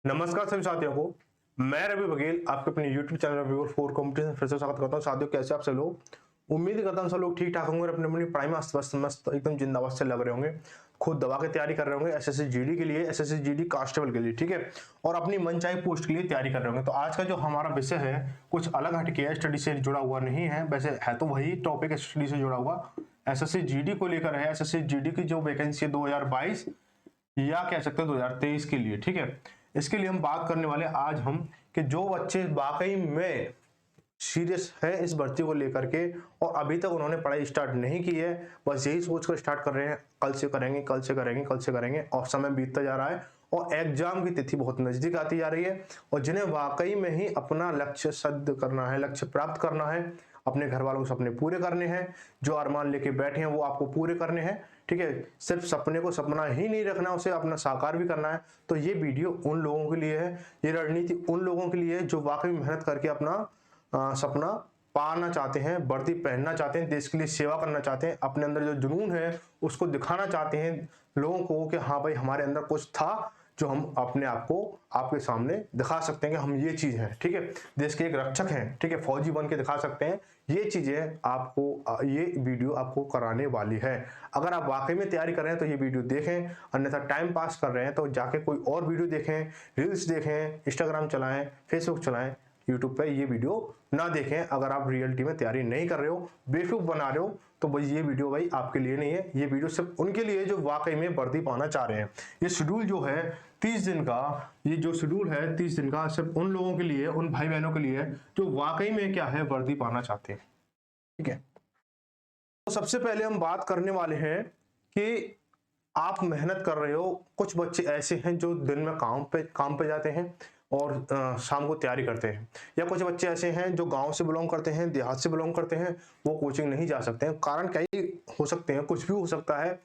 नमस्कार सभी साथियों को। मैं रवि बघेल आपके अपने YouTube channel Ravi four competition फिर से स्वागत करता हूं। साथियों, कैसे आप सब लोग? उम्मीद करता हूं सब लोग ठीक ठाक होंगे और अपनी अपनी पढ़ाई में मस्त मस्त एकदम जिंदाबाद से लग रहे होंगे। खुद दवा की तैयारी कर रहे होंगे, एसएससी जीडी के लिए, एसएससी जीडी कांस्टेबल के लिए, ठीक है, और अपनी मनचाही पोस्ट के लिए तैयारी कर रहे होंगे। तो आज का जो हमारा विषय है कुछ अलग हटके है, स्टडी से जुड़ा हुआ नहीं है, वैसे है तो वही टॉपिक स्टडी से जुड़ा हुआ। एसएससी जीडी को लेकर है। एसएससी जीडी की जो वैकेंसी है 2022 या कह सकते हैं 2023 के लिए, ठीक है। इसके लिए हम बात करने वाले आज हम कि जो बच्चे वाकई में सीरियस है इस भर्ती को लेकर के और अभी तक उन्होंने पढ़ाई स्टार्ट नहीं की है, बस यही सोचकर स्टार्ट कर रहे हैं कल से करेंगे, कल से करेंगे, कल से करेंगे, और समय बीतता जा रहा है और एग्जाम की तिथि बहुत नजदीक आती जा रही है। और जिन्हें वाकई में ही अपना लक्ष्य सिद्ध करना है, लक्ष्य प्राप्त करना है, अपने घर वालों के सपने पूरे करने हैं, जो अरमान लेके बैठे हैं वो आपको पूरे करने हैं, ठीक है। सिर्फ सपने को सपना ही नहीं रखना, उसे अपना साकार भी करना है। तो ये वीडियो उन लोगों के लिए है, ये रणनीति उन लोगों के लिए है जो वाकई मेहनत करके अपना सपना पाना चाहते हैं, वर्दी पहनना चाहते हैं, देश के लिए सेवा करना चाहते हैं, अपने अंदर जो जुनून है उसको दिखाना चाहते हैं लोगों को कि हाँ भाई हमारे अंदर कुछ था जो हम अपने आप को आपके सामने दिखा सकते हैं कि हम ये चीज हैं, ठीक है, देश के एक रक्षक हैं, ठीक है, फौजी बन के दिखा सकते हैं। ये चीजें आपको ये वीडियो आपको कराने वाली है। अगर आप वाकई में तैयारी कर रहे हैं तो ये वीडियो देखें, अन्यथा टाइम पास कर रहे हैं तो जाके कोई और वीडियो देखें, रील्स देखें, इंस्टाग्राम चलाएं, फेसबुक चलाएं, यूट्यूब पे ये वीडियो ना देखें। अगर आप रियलिटी में तैयारी नहीं कर रहे हो, बेवकूफ बना रहे हो, तो भाई ये वीडियो भाई आपके लिए नहीं है। ये वीडियो सिर्फ उनके लिए जो वाकई में वर्दी पाना चाह रहे हैं। ये शेड्यूल जो है 30 दिन का, ये जो शेड्यूल है 30 दिन का सिर्फ उन लोगों के लिए, उन भाई बहनों के लिए जो वाकई में क्या है वर्दी पाना चाहते हैं, ठीक है। तो सबसे पहले हम बात करने वाले हैं कि आप मेहनत कर रहे हो। कुछ बच्चे ऐसे हैं जो दिन में काम पे जाते हैं और शाम को तैयारी करते हैं, या कुछ बच्चे ऐसे हैं जो गांव से बिलोंग करते हैं, देहात से बिलोंग करते हैं, वो कोचिंग नहीं जा सकते हैं। कारण कई हो सकते हैं, कुछ भी हो सकता है।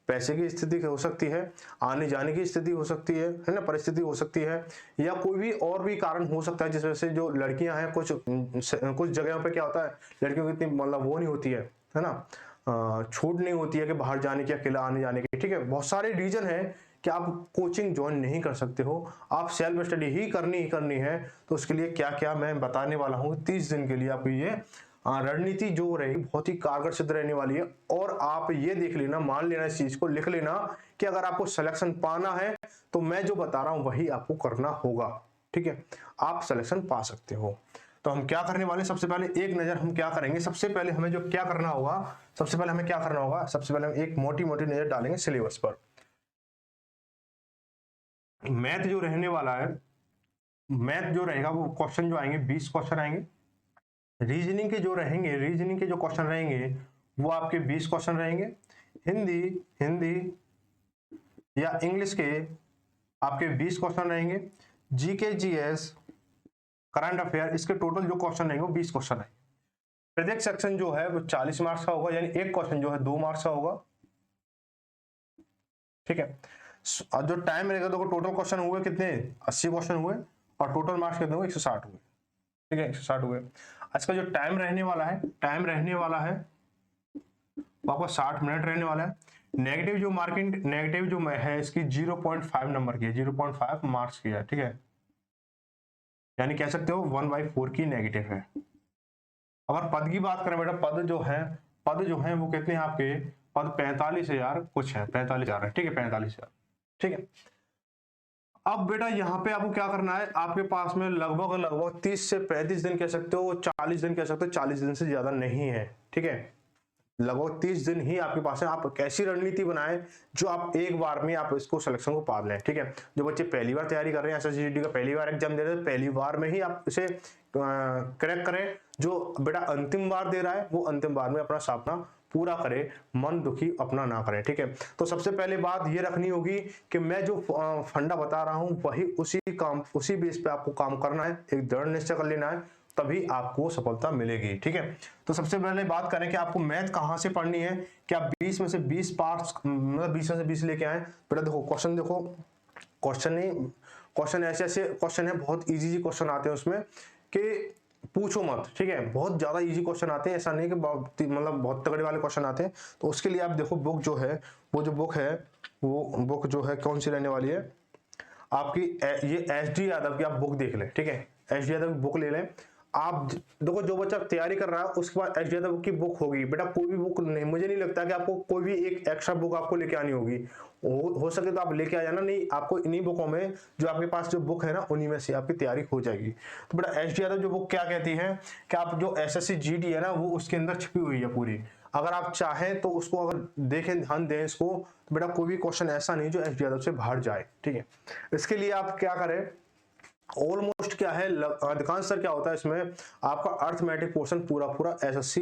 पैसे की स्थिति हो सकती है, आने जाने की स्थिति हो सकती है ना, परिस्थिति हो सकती है, या कोई भी और भी कारण हो सकता है जिस वजह से जो लड़कियां हैं, कुछ जगहों पे क्या होता है, लड़कियों की इतनी मतलब वो नहीं होती है ना, छूट नहीं होती है कि बाहर जाने की, अकेला आने जाने की, ठीक है। बहुत सारे रीजन है कि आप कोचिंग ज्वाइन नहीं कर सकते हो, आप सेल्फ स्टडी ही करनी है। तो उसके लिए क्या क्या मैं बताने वाला हूँ 30 दिन के लिए आपको ये रणनीति जो रहेगी बहुत ही कारगर सिद्ध रहने वाली है। और आप ये देख लेना, मान लेना, इस चीज को लिख लेना कि अगर आपको सिलेक्शन पाना है तो मैं जो बता रहा हूं वही आपको करना होगा, ठीक है। आप सिलेक्शन पा सकते हो। तो हम क्या करने वाले, सबसे पहले एक नजर हम क्या करेंगे, सबसे पहले हमें जो क्या करना होगा, सबसे पहले हमें क्या करना होगा, सबसे पहले हम एक मोटी मोटी नजर डालेंगे सिलेबस पर। मैथ जो रहने वाला है, मैथ जो रहेगा वो क्वेश्चन जो आएंगे 20 क्वेश्चन आएंगे। रीजनिंग के जो रहेंगे, रीजनिंग के जो क्वेश्चन रहेंगे वो आपके 20 क्वेश्चन रहेंगे। हिंदी हिंदी या इंग्लिश के आपके 20 क्वेश्चन रहेंगे। जीके जीएस करंट अफेयर इसके टोटल जो क्वेश्चन रहेंगे वो 20 क्वेश्चन है। प्रत्येक सेक्शन जो है वो 40 मार्क्स का होगा, यानी एक क्वेश्चन जो है 2 मार्क्स का होगा, ठीक है। और जो टाइम रहेगा, देखो टोटल क्वेश्चन हुए कितने, 80 क्वेश्चन हुए और टोटल मार्क्स कितने हुए, 160 हुए, ठीक है, 160 हुए। इसका जो टाइम रहने वाला है, टाइम रहने वाला है वो आपको 60 मिनट रहने वाला है। नेगेटिव जो मार्किंग, नेगेटिव जो है इसकी 0.5 नंबर की है, 0.5 मार्क्स की है, ठीक है, यानी कह सकते हो 1/4 की नेगेटिव है। अगर पद की बात करें बेटा, पद जो है वो कितने हैं आपके, पद 45,000 कुछ है, 45,000 है, ठीक है, 45,000, ठीक है। अब बेटा यहाँ पे आपको क्या करना है, आपके पास में लगभग 30 से 35 दिन कह सकते हो, 40 दिन कह सकते हो, 40 दिन से ज्यादा नहीं है, ठीक है, लगभग 30 दिन ही आपके पास है। आप कैसी रणनीति बनाएं जो आप एक बार में आप इसको सिलेक्शन को पा लें, ठीक है। जो बच्चे पहली बार तैयारी कर रहे हैं, एसएससी का पहली बार एग्जाम दे रहे हैं, पहली बार में ही आप इसे क्रैक करें। जो बेटा अंतिम बार दे रहा है वो अंतिम बार में अपना सपना पूरा करे, मन दुखी अपना ना करें, ठीक है। तो सबसे पहले बात ये रखनी होगी कि मैं जो फंडा बता रहा हूं वही उसी बेस पे आपको काम करना है, एक दृढ़ निश्चय कर लेना है, तभी आपको सफलता मिलेगी, ठीक है। तो सबसे पहले बात करें कि आपको मैथ कहां से पढ़नी है, क्या 20 में से 20 पार्ट्स, मतलब 20 में से 20 लेके आए। बेटा देखो क्वेश्चन, देखो क्वेश्चन नहीं, क्वेश्चन ऐसे ऐसे क्वेश्चन है, बहुत इजी क्वेश्चन आते हैं उसमें कि पूछो मत, ठीक है, बहुत ज्यादा इजी क्वेश्चन आते हैं, ऐसा नहीं कि बहुत तगड़े वाले क्वेश्चन आते हैं। तो उसके लिए आप देखो बुक जो है, वो जो बुक है वो बुक जो है कौन सी रहने वाली है, आपकी ये SD यादव की आप बुक देख लें, ठीक है, SD यादव की बुक ले लें आप। देखो जो बच्चा तैयारी कर रहा है उसके पास SD यादव की बुक होगी बेटा, कोई भी बुक नहीं, मुझे नहीं लगता कि आपको कोई भी एक एक्स्ट्रा बुक आपको लेके आनी होगी। हो सके तो आप लेके आ जाना, नहीं आपको इन्हीं बुकों में जो आपके पास जो बुक है ना उन्हीं में से आपकी तैयारी हो जाएगी। तो बेटा SD यादव जो बुक क्या कहती है कि आप जो SSC GD है ना वो उसके अंदर छिपी हुई है पूरी। अगर आप चाहें तो उसको अगर देखें, ध्यान दें इसको, तो बेटा कोई भी क्वेश्चन ऐसा नहीं जो SD यादव से बाहर जाए, ठीक है। इसके लिए आप क्या करें, ऑलमोस्ट क्या है, अधिकांशतर क्या होता है इसमें आपका अर्थमेटिक पोर्शन पूरा पूरा SSC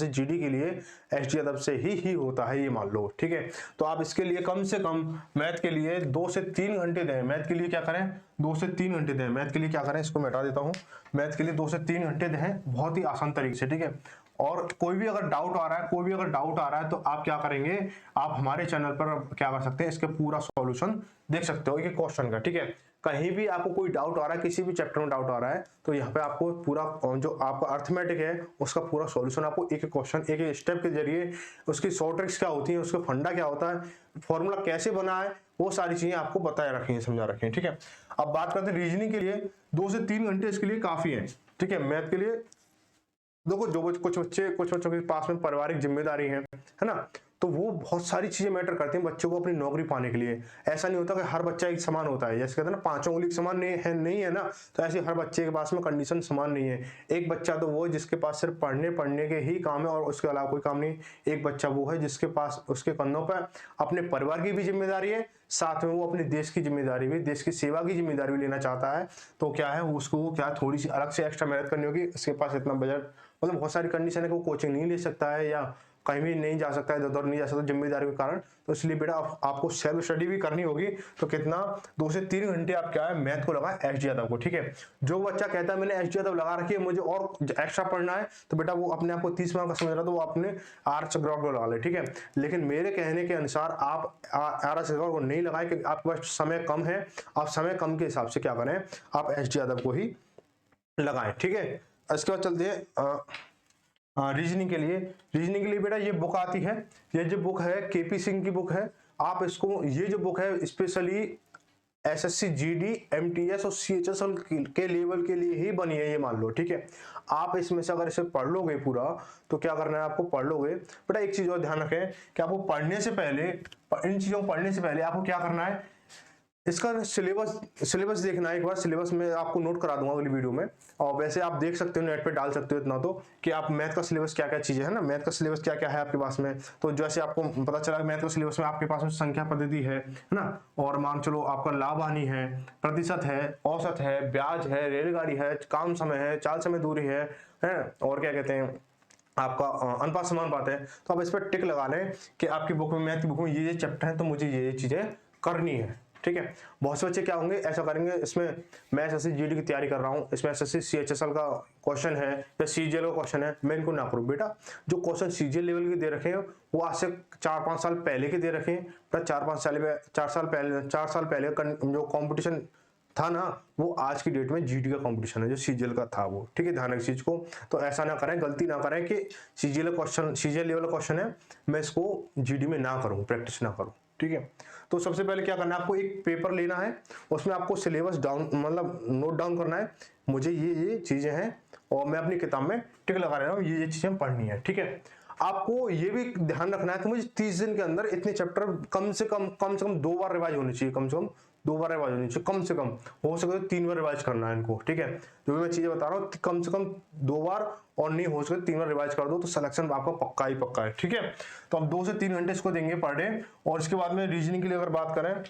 GD के लिए SD यादव से ही होता है, ये मान लो, ठीक है। तो आप इसके लिए कम से कम मैथ के लिए 2 से 3 घंटे दें। मैथ के लिए क्या करें, 2 से 3 घंटे दें। मैथ के लिए क्या करें, इसको मिटा देता हूं। मैथ के लिए 2 से 3 घंटे दें, बहुत ही आसान तरीके से, ठीक है। और कोई भी अगर डाउट आ रहा है तो आप क्या करेंगे, आप हमारे चैनल पर क्या कर सकते हैं, इसके पूरा सॉल्यूशन देख सकते हो एक क्वेश्चन का, ठीक है। कहीं भी आपको कोई डाउट आ रहा है, किसी भी चैप्टर में डाउट आ रहा है, तो यहाँ पे आपको पूरा जो आपका अर्थमेटिक है उसका पूरा सॉल्यूशन आपको एक क्वेश्चन एक स्टेप के जरिए, उसकी शॉर्ट ट्रिक्स क्या होती है, उसका फंडा क्या होता है, फॉर्मूला कैसे बना है, वो सारी चीजें आपको बताए रखी हैं, समझा रखी हैं, ठीक है। अब बात करते हैं रीजनिंग के लिए, 2 से 3 घंटे इसके लिए काफी है, ठीक है। मैथ के लिए देखो जो कुछ बच्चों के पास में पारिवारिक जिम्मेदारी है ना, तो वो बहुत सारी चीजें मैटर करती हैं बच्चों को अपनी नौकरी पाने के लिए। ऐसा नहीं होता कि हर बच्चा एक समान होता है, जैसे कहते हैं ना पांचों उंगली समान नहीं है ना, तो ऐसे हर बच्चे के पास में कंडीशन समान नहीं है। एक बच्चा तो वो है जिसके पास सिर्फ पढ़ने के ही काम है और उसके अलावा कोई काम नहीं। एक बच्चा वो है जिसके पास उसके कंधों पर अपने परिवार की भी जिम्मेदारी है, साथ में वो अपने देश की जिम्मेदारी भी, देश की सेवा की जिम्मेदारी भी लेना चाहता है। तो क्या है, उसको क्या थोड़ी सी अलग से एक्स्ट्रा मेहनत करनी होगी। उसके पास इतना बजट, मतलब बहुत सारी कंडीशन है कि वो कोचिंग नहीं ले सकता है या कहीं भी नहीं जा सकता है, इधर उधर नहीं जा सकता जिम्मेदारी के कारण। तो इसलिए बेटा आपको सेल्फ स्टडी भी करनी होगी। तो कितना, 2 से 3 घंटे आप क्या है मैथ को लगाए SD यादव को, ठीक है। जो बच्चा कहता है मैंने SD यादव लगा रखी है मुझे और एक्स्ट्रा पढ़ना है, तो बेटा वो अपने आप को 30 मार्क का समझ रहा है तो वो अपने RS अग्रवाल को लगा ले, ठीक है। लेकिन मेरे कहने के अनुसार आप RS अग्रवाल को नहीं लगाए, क्योंकि आपके पास समय कम है। आप समय कम के हिसाब से क्या करें, आप SD यादव को ही लगाएं, ठीक है। इसके बाद चलते हैं रीजनिंग के लिए बेटा ये बुक आती है, ये जो बुक है KP सिंह की बुक है। आप इसको, ये जो बुक है स्पेशली SSC GD MTS और CHSL के लेवल के लिए ही बनी है, ये मान लो, ठीक है। आप इसमें से अगर इसे पढ़ लोगे पूरा, तो क्या करना है आपको, पढ़ लोगे बेटा। एक चीज और ध्यान रखें कि आपको पढ़ने से पहले, इन चीजों को पढ़ने से पहले आपको क्या करना है, इसका सिलेबस देखना है एक बार। सिलेबस में आपको नोट करा दूंगा अगली वीडियो में, और वैसे आप देख सकते हो नेट पे डाल सकते हो इतना तो, कि आप मैथ का सिलेबस क्या क्या चीजें है ना, मैथ का सिलेबस क्या क्या है आपके पास में। तो जैसे आपको पता चला मैथ का सिलेबस में आपके पास में संख्या पद्धति है ना, और मान चलो आपका लाभ हानि है, प्रतिशत है, औसत है, ब्याज है, रेलगाड़ी है, काम समय है, चाल समय दूरी है, और क्या कहते हैं आपका अनुपात समानुपात है। तो आप इस पर टिक लगा लें कि आपकी बुक में, मैथ की बुक में ये चैप्टर है तो मुझे ये चीजें करनी है, ठीक है। बहुत से बच्चे क्या होंगे, ऐसा करेंगे, इसमें मैं SSC GD की तैयारी कर रहा हूँ, इसमें SSC CHSL का क्वेश्चन है या CGL का क्वेश्चन है, मैं इनको ना करूँ। बेटा जो क्वेश्चन CGL लेवल के दे रखे हैं वो आज से 4-5 साल पहले के दे रखे हैं। 4 साल पहले जो कॉम्पिटिशन था ना, वो आज की डेट में GD का कंपटीशन है जो CGL का था वो, ठीक है। ध्यान रखें चीज को। तो ऐसा ना करें, गलती ना करें कि CGL लेवल क्वेश्चन है मैं इसको GD में ना करूं, प्रैक्टिस ना करूं, ठीक है। तो सबसे पहले क्या करना है, आपको एक पेपर लेना है, उसमें आपको सिलेबस डाउन, मतलब नोट डाउन करना है, मुझे ये चीजें हैं और मैं अपनी किताब में टिक लगा रहा हूँ, ये चीजें पढ़नी है, ठीक है। आपको ये भी ध्यान रखना है कि मुझे 30 दिन के अंदर इतने चैप्टर कम से कम 2 बार रिवाइज होनी चाहिए, कम से कम 2 बार रिवाइज होनी चाहिए, कम से कम हो सके तो 3 बार रिवाइज करना है इनको, ठीक है। जो भी मैं चीजें बता रहा हूँ कम से कम 2 बार, और नहीं हो सके 3 बार रिवाइज कर दो, तो सिलेक्शन आपका पक्का ही पक्का है, ठीक है। तो हम 2 से 3 घंटे इसको देंगे पर डे। और इसके बाद में रीजनिंग के लिए अगर बात करें,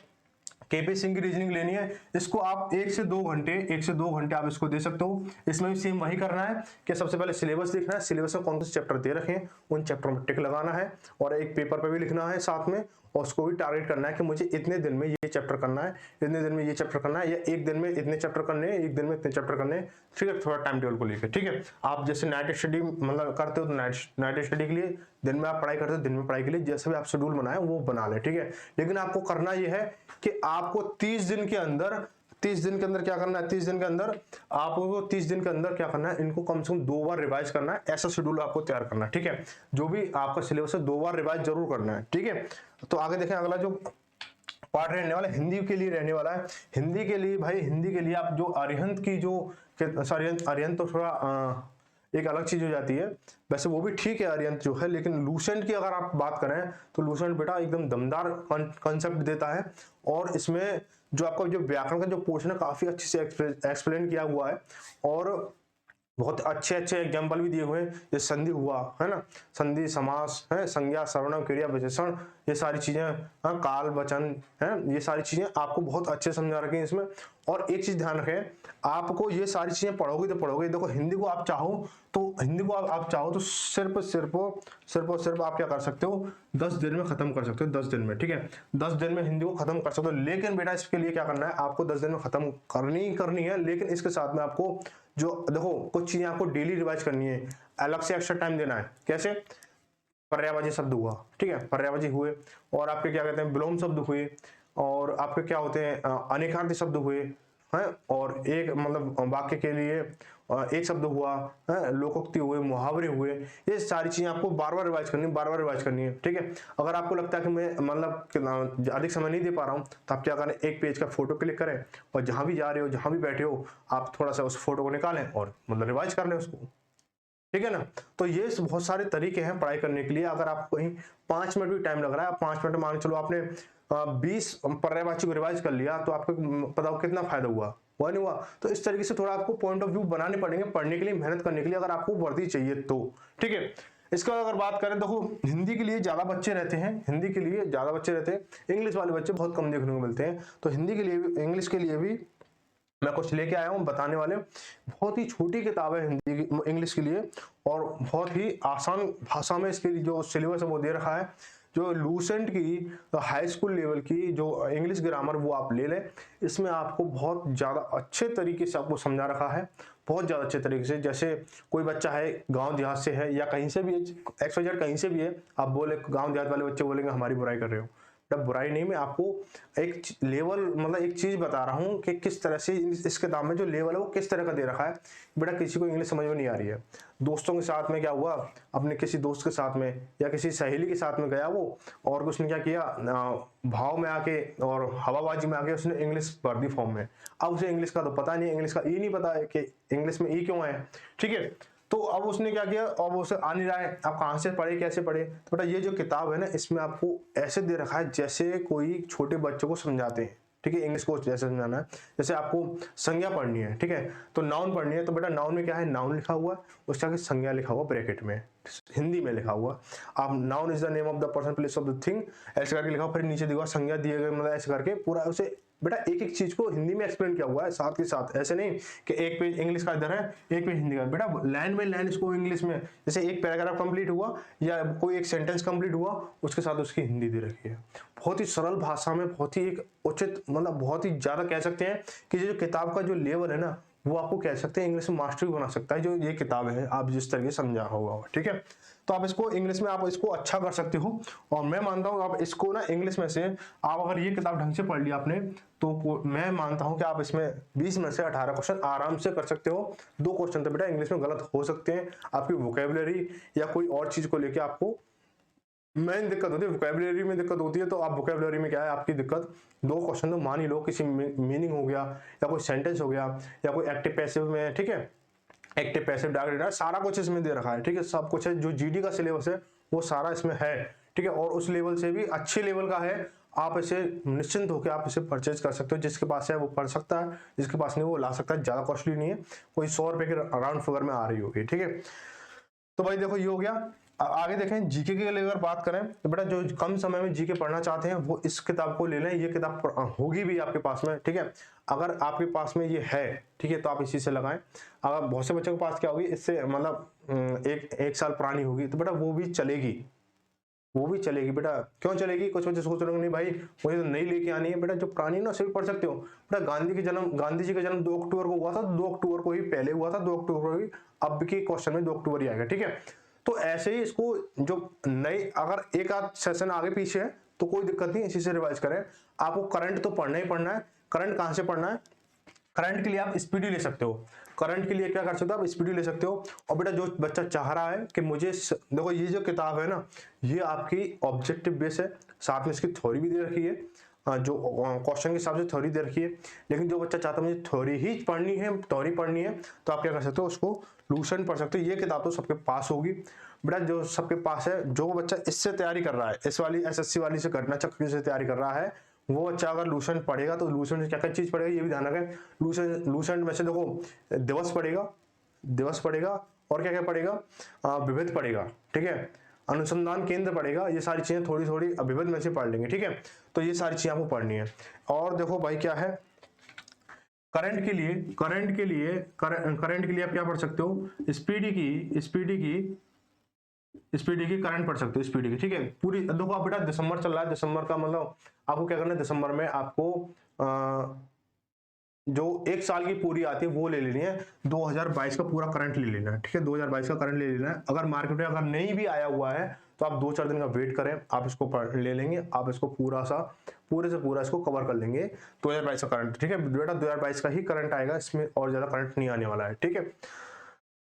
KP सिंह की रीजनिंग लेनी है, इसको आप 1 से 2 घंटे आप इसको दे सकते हो। इसमें भी सेम वही करना है कि सबसे पहले सिलेबस देखना है, सिलेबस में कौन से चैप्टर दे रखे हैं उन चैप्टर में टिक लगाना है, और एक पेपर पे भी लिखना है साथ में, और उसको भी टारगेट करना है कि मुझे इतने दिन में ये चैप्टर करना है, इतने दिन में ये चैप्टर करना है, या एक दिन में इतने चैप्टर करने हैं, एक दिन में इतने चैप्टर करने हैं, ठीक है। थोड़ा टाइम टेबल को लेकर, ठीक है। आप जैसे नाइट स्टडी मतलब करते हो तो नाइट स्टडी के लिए, दिन में आप पढ़ाई करते हो दिन में पढ़ाई के लिए, जैसे भी आप शेड्यूल बनाए वो बना ले, ठीक है। लेकिन आपको करना ये है कि आपको 30 दिन के अंदर क्या करना है, 30 दिन के अंदर आपको 30 दिन के अंदर क्या करना है, इनको कम से कम 2 बार रिवाइज करना है, ऐसा शेड्यूल आपको तैयार करना है, ठीक है। जो भी आपका सिलेबस है 2 बार रिवाइज जरूर करना है, ठीक है। तो आगे देखें, अगला जो पार्ट रहने वाला हिंदी के लिए रहने वाला है। हिंदी के लिए भाई, हिंदी के लिए आप जो अरिहंत की जो, सॉरी अरिहंत तो थोड़ा एक अलग चीज हो जाती है, वैसे वो भी ठीक है अरिहंत जो है, लेकिन लूसेंट की अगर आप बात करें तो लूसेंट बेटा एकदम दमदार कॉन्सेप्ट देता है, और इसमें जो आपका जो व्याकरण का जो पोर्शन है काफी अच्छे से एक्सप्लेन किया हुआ है, और बहुत अच्छे अच्छे एग्जाम्पल भी दिए हुए हैं, जैसे संधि हुआ है ना, संधि समास है, संज्ञा सर्वनाम क्रिया विशेषण, ये सारी चीजें, हाँ काल वचन है, ये सारी चीजें आपको बहुत अच्छे समझा रखे हैं इसमें। और एक चीज ध्यान रखें, आपको ये सारी चीजें पढ़ोगे तो पढ़ोगे, देखो हिंदी को आप चाहो तो, हिंदी को आप चाहो तो सिर्फ और सिर्फ आप क्या कर सकते हो, 10 दिन में खत्म कर सकते हो, 10 दिन में, ठीक है, 10 दिन में हिंदी को खत्म कर सकते हो। लेकिन बेटा इसके लिए क्या करना है, आपको 10 दिन में खत्म करनी है, लेकिन इसके साथ में आपको जो देखो कुछ चीजें आपको डेली रिवाइज करनी है, अलग से एक्स्ट्रा टाइम देना है। कैसे? पर्यायवाची शब्द हुआ, ठीक है, पर्यायवाची हुए, और आपके क्या कहते हैं विलोम शब्द हुए, और आपके क्या होते हैं अनेकांत शब्द हुए हैं, और एक मतलब वाक्य के लिए एक शब्द हुआ है, लोकोक्ति हुए, मुहावरे हुए, ये सारी चीजें आपको बार बार रिवाइज करनी है, बार बार रिवाइज करनी है, ठीक है। अगर आपको लगता है कि मैं मतलब अधिक समय नहीं दे पा रहा हूँ, तो आप क्या करें, एक पेज का फोटो क्लिक करें, और जहां भी जा रहे हो, जहां भी बैठे हो, आप थोड़ा सा उस फोटो को निकालें और मतलब रिवाइज कर लें उसको, ठीक है ना। तो ये बहुत सारे तरीके हैं पढ़ाई करने के लिए। अगर आपको कहीं 5 मिनट भी टाइम लग रहा है, 5 मिनट मान के चलो आपने 20 पर्यायवाची को रिवाइज कर लिया, तो आपको पता हो कितना फायदा हुआ नहीं हुआ। तो इस तरीके से थोड़ा आपको पॉइंट ऑफ व्यू बनाने पड़ेंगे पढ़ने के लिए, मेहनत करने के लिए, अगर आपको वर्दी चाहिए तो, ठीक है। इसका अगर बात करें, देखो हिंदी के लिए ज्यादा बच्चे रहते हैं, हिंदी के लिए ज्यादा बच्चे रहते हैं, इंग्लिश वाले बच्चे बहुत कम देखने को मिलते हैं। तो हिंदी के लिए भी, इंग्लिश के लिए भी मैं कुछ लेके आया हूँ बताने वाले। बहुत ही छोटी किताब है हिंदी की, इंग्लिश के लिए, और बहुत ही आसान भाषा में इसके जो सिलेबस है वो दे रखा है। जो लूसेंट की हाई स्कूल लेवल की जो इंग्लिश ग्रामर वो आप ले लें, इसमें आपको बहुत ज़्यादा अच्छे तरीके से आपको समझा रखा है, बहुत ज़्यादा अच्छे तरीके से। जैसे कोई बच्चा है गांव देहात से है, या कहीं से भी है, XYZ कहीं से भी है, आप बोले गांव देहात वाले बच्चे बोलेंगे हमारी बुराई कर रहे हो, तब बुराई नहीं, मैं आपको एक लेवल मतलब एक चीज बता रहा हूँ कि किस तरह से इस किताब में जो लेवल है वो किस तरह का दे रखा है। बेटा किसी को इंग्लिश समझ में नहीं आ रही है, दोस्तों के साथ में क्या हुआ, अपने किसी दोस्त के साथ में या किसी सहेली के साथ में गया वो, और उसने क्या किया, भाव में आके और हवाबाजी में आके उसने इंग्लिश भर दी फॉर्म में। अब उसे इंग्लिश का तो पता नहीं, इंग्लिश का ई नहीं पता है कि इंग्लिश में ई क्यों है, ठीक है। तो अब उसने क्या किया, अब उसे आ नहीं रहा है, आप कहाँ से पढ़े, कैसे पढ़े। तो बेटा ये जो किताब है ना, इसमें आपको ऐसे दे रखा है जैसे कोई छोटे बच्चों को समझाते हैं, ठीक है। इंग्लिश को जैसे समझाना है, जैसे आपको संज्ञा पढ़नी है, ठीक है, तो नाउन पढ़नी है, तो बेटा नाउन में क्या है, नाउन लिखा हुआ है, उसके आगे संज्ञा लिखा हुआ ब्रैकेट में, हिंदी में लिखा हुआ। आप noun is the name of the person place of the thing ऐसे करके लिखा, फिर नीचे दिखा संज्ञा दिए गए, मतलब ऐसे करके पूरा उसे बेटा एक एक चीज को हिंदी में एक्सप्लेन किया हुआ है साथ के साथ। ऐसे नहीं कि एक पेज इंग्लिश का इधर है, एक पेज हिंदी का, बेटा लाइन बाय लाइन इसको इंग्लिश में, जैसे एक पैराग्राफ कंप्लीट हुआ या कोई एक सेंटेंस कंप्लीट हुआ, उसके साथ उसकी हिंदी दे रखी है, बहुत ही सरल भाषा में, बहुत ही एक उचित, मतलब बहुत ही ज्यादा कह सकते हैं कि जो किताब का जो लेवल है ना, वो आपको कह सकते हैं इंग्लिश में मास्टरी बना सकता है, जो ये किताब है आप जिस तरीके से समझा होगा, ठीक है। तो आप इसको इंग्लिश में आप इसको अच्छा कर सकते हो, और मैं मानता हूँ आप इसको ना इंग्लिश में से आप अगर ये किताब ढंग से पढ़ ली आपने, तो मैं मानता हूँ कि आप इसमें 20 में से 18 क्वेश्चन आराम से कर सकते हो। 2 क्वेश्चन तो बेटा इंग्लिश में गलत हो सकते हैं, आपकी वोकेबलरी या कोई और चीज को लेके आपको मेन दिक्कत होती है, वोकेबलरी में दिक्कत होती है। तो आप वोकेबलरी में क्या है आपकी दिक्कत, 2 क्वेश्चन तो मान ही लो, किसी मीनिंग हो गया या कोई सेंटेंस हो गया या कोई एक्टिव पैसिव में, ठीक है, एक्टिव पैसिव डायरेक्ट सारा कुछ इसमें दे रखा है, ठीक है, सब कुछ है। जो जीडी का सिलेबस है वो सारा इसमें है, ठीक है, और उस लेवल से भी अच्छे लेवल का है। आप इसे निश्चिंत होकर आप इसे परचेज कर सकते हो, जिसके पास है वो पढ़ सकता है, जिसके पास नहीं वो ला सकता है, ज्यादा कॉस्टली नहीं है, कोई 100 रुपए के अराउंड फिगर में आ रही होगी, ठीक है। तो भाई देखो ये हो गया। आगे देखें जीके के लिए अगर बात करें, तो बेटा जो कम समय में जीके पढ़ना चाहते हैं वो इस किताब को ले लें, ये किताब होगी भी आपके पास में, ठीक है। अगर आपके पास में ये है, ठीक है, तो आप इसी से लगाएं। अगर बहुत से बच्चों के पास क्या होगी, इससे मतलब एक साल पुरानी होगी, तो बेटा वो भी चलेगी, वो भी चलेगी। बेटा क्यों चलेगी, कुछ बच्चे सोच रहे होंगे नहीं भाई मुझे तो नई लेके आनी है, बेटा जो पुरानी ना सिर्फ पढ़ सकते हो। बेटा गांधी जी का जन्म 2 अक्टूबर को हुआ था, 2 अक्टूबर को ही पहले हुआ था, 2 अक्टूबर को ही अब के क्वेश्चन में 2 अक्टूबर ही आएगा, ठीक है। तो ऐसे ही इसको जो नई अगर एक आध सेशन आगे पीछे है तो कोई दिक्कत नहीं, इसी से रिवाइज करें। आपको करंट तो पढ़ना ही पढ़ना है। करंट कहां से पढ़ना है, करंट के लिए आप स्पीडी ले सकते हो। करंट के लिए क्या कर सकते हो, आप स्पीडी ले सकते हो। और बेटा जो बच्चा चाह रहा है कि मुझे देखो ये जो किताब है ना, ये आपकी ऑब्जेक्टिव बेस है, साथ में इसकी थ्योरी भी दे रखी है। जो क्वेश्चन के हिसाब से थ्योरी दे रखी है। लेकिन जो बच्चा चाहता है मुझे थ्योरी ही पढ़नी है, थ्योरी पढ़नी है, तो आप क्या कर सकते हो, उसको लूसेंट पढ़ सकते हो। ये किताब तो सबके पास होगी बेटा, जो सबके पास है। जो बच्चा इससे तैयारी कर रहा है, इस वाली एसएससी वाली से करना चक्र से तैयारी कर रहा है, वो बच्चा अगर लूसेंट पढ़ेगा तो लूसेंट से क्या क्या चीज पढ़ेगा ये भी ध्यान रखें। लूसेंट में से देखो दिवस पढ़ेगा और क्या क्या पढ़ेगा, विविध पढ़ेगा, ठीक है, अनुसंधान केंद्र पढ़ेगा। ये सारी चीजें थोड़ी थोड़ी विविध में से पढ़ लेंगे, ठीक है। तो ये सारी चीजें आपको पढ़नी है। और देखो भाई क्या है, करंट के लिए आप क्या पढ़ सकते हो, स्पीडी की करंट पढ़ सकते हो, स्पीडी की, ठीक है। पूरी देखो आप बेटा दिसंबर चल रहा है, दिसंबर का मतलब आपको क्या करना है, दिसंबर में आपको जो एक साल की पूरी आती है वो ले लेनी है, 2022 का पूरा करंट ले लेना है, ठीक है। 2022 का करंट ले लेना है। अगर मार्केट में अगर नहीं भी आया हुआ है तो आप 2-4 दिन का वेट करें, आप इसको ले लेंगे, आप इसको पूरे से पूरा इसको कवर कर लेंगे 2022 का करंट, ठीक है बेटा। 2022 का ही करंट आएगा, इसमें और ज्यादा करंट नहीं आने वाला है, ठीक है।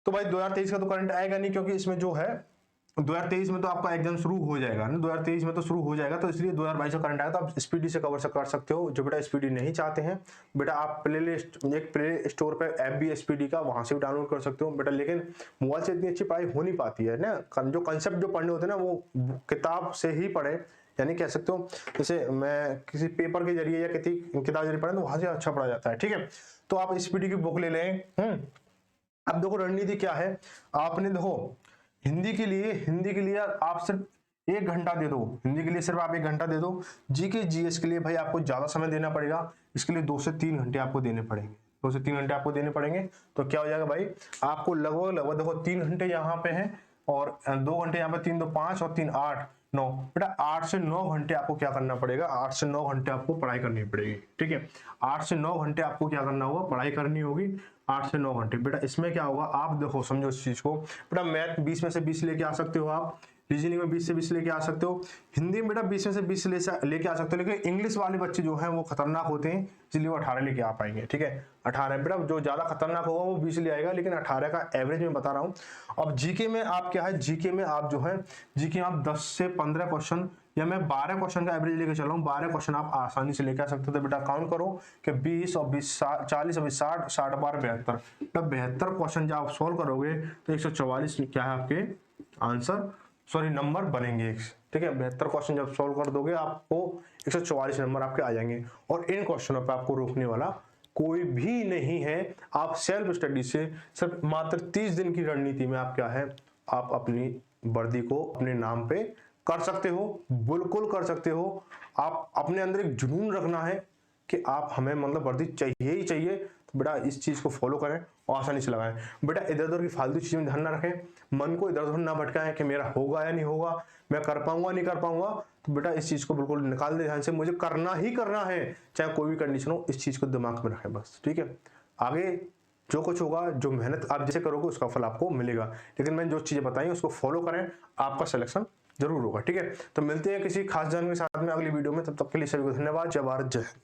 तो भाई 2023 का तो करंट आएगा नहीं, क्योंकि इसमें जो है 2023 में तो आपका एग्जाम शुरू हो जाएगा ना, 2023 में तो शुरू हो जाएगा, तो इसलिए 2022 का करंट आएगा। तो आप स्पीडी से कवर कर सकते हो। जो बेटा स्पीडी नहीं चाहते हैं बेटा, आप प्ले स्टोर पे ऐप भी स्पीडी का, वहां से भी डाउनलोड कर सकते हो बेटा। लेकिन मोबाइल से इतनी अच्छी पढ़ाई हो नहीं पाती है ना, जो कंसेप्ट जो पढ़ने होते हैं ना वो किताब से ही पढ़े, यानी कह सकते हो जैसे मैं किसी पेपर के जरिए या किसी किताब जरिए पढ़े तो वहां से अच्छा पढ़ा जाता है, ठीक है। तो आप स्पीडी की बुक ले लें। अब देखो रणनीति क्या है, आपने देखो हिंदी के लिए आप सिर्फ 1 घंटा दे दो, हिंदी के लिए सिर्फ आप 1 घंटा दे दो। जीके जीएस के लिए भाई आपको ज्यादा समय देना पड़ेगा, इसके लिए 2 से 3 घंटे आपको देने पड़ेंगे, 2 से 3 घंटे आपको देने पड़ेंगे। तो क्या हो जाएगा भाई, आपको लगभग देखो 3 घंटे यहाँ पे हैं और 2 घंटे यहाँ पे, 3 2 5 और 3 8 9 बेटा 8 से 9 घंटे आपको क्या करना पड़ेगा, 8 से 9 घंटे आपको पढ़ाई करनी पड़ेगी, ठीक है। 8 से 9 घंटे आपको क्या करना होगा, पढ़ाई करनी होगी, 8 से 9 घंटे। बेटा इसमें क्या होगा, आप देखो समझो इस चीज को बेटा, मैथ 20 में से 20 लेके आ सकते हो आप, रीजनिंग में 20 से 20 लेके आ सकते हो, हिंदी में बेटा 20 में से 20 लेके आ सकते हो। लेकिन इंग्लिश वाले बच्चे जो हैं वो खतरनाक होते हैं, इसलिए वो 18 लेके आ पाएंगे, ठीक है। 18 बेटा, जो ज्यादा खतरनाक होगा वो 20 ले आएगा, लेकिन 18 का एवरेज में बता रहा हूँ। अब जीके में आप क्या है, जीके में आप जो है, जीके आप 10 से 15 क्वेश्चन या मैं 12 क्वेश्चन का एवरेज लेके चल रहा हूँ, 12 क्वेश्चन आप आसानी से लेके आ सकते हो। तो बेटा काउंट करो कि 20 और 20 40 और 20 60 60 12 72, तब 72 क्वेश्चन जब आप सोल्व करोगे तो 144 क्या है आपके आंसर, सॉरी नंबर बनेंगे, ठीक है। 72 क्वेश्चन जब सोल्व कर दोगे आपको 144 नंबर आपके आ जाएंगे। और इन क्वेश्चनों पे आपको रोकने वाला कोई भी नहीं है। आप सेल्फ स्टडी से सिर्फ मात्र 30 दिन की रणनीति में आप क्या है, आप अपनी वर्दी को अपने नाम पे कर सकते हो, बिल्कुल कर सकते हो। आप अपने अंदर एक जुनून रखना है कि आप हमें मतलब वर्दी चाहिए ही चाहिए, तो बेटा इस चीज को फॉलो करें और आसानी से लगाएं। बेटा इधर उधर की फालतू चीजों में ध्यान ना रखें, मन को इधर उधर ना भटकाएं कि मेरा होगा या नहीं होगा, मैं कर पाऊंगा नहीं कर पाऊंगा। तो बेटा इस चीज को बिल्कुल निकाल दे ध्यान से, मुझे करना ही करना है, चाहे कोई भी कंडीशन हो। इस चीज को दिमाग में रखें बस, ठीक है। आगे जो कुछ होगा, जो मेहनत आप जैसे करोगे उसका फल आपको मिलेगा। लेकिन मैंने जो चीजें बताई उसको फॉलो करें, आपका सिलेक्शन जरूर होगा, ठीक है। तो मिलते हैं किसी खास जानकारी के साथ में अगली वीडियो में, तब तक के लिए सभी को धन्यवाद। जय भारत, जय हिंद।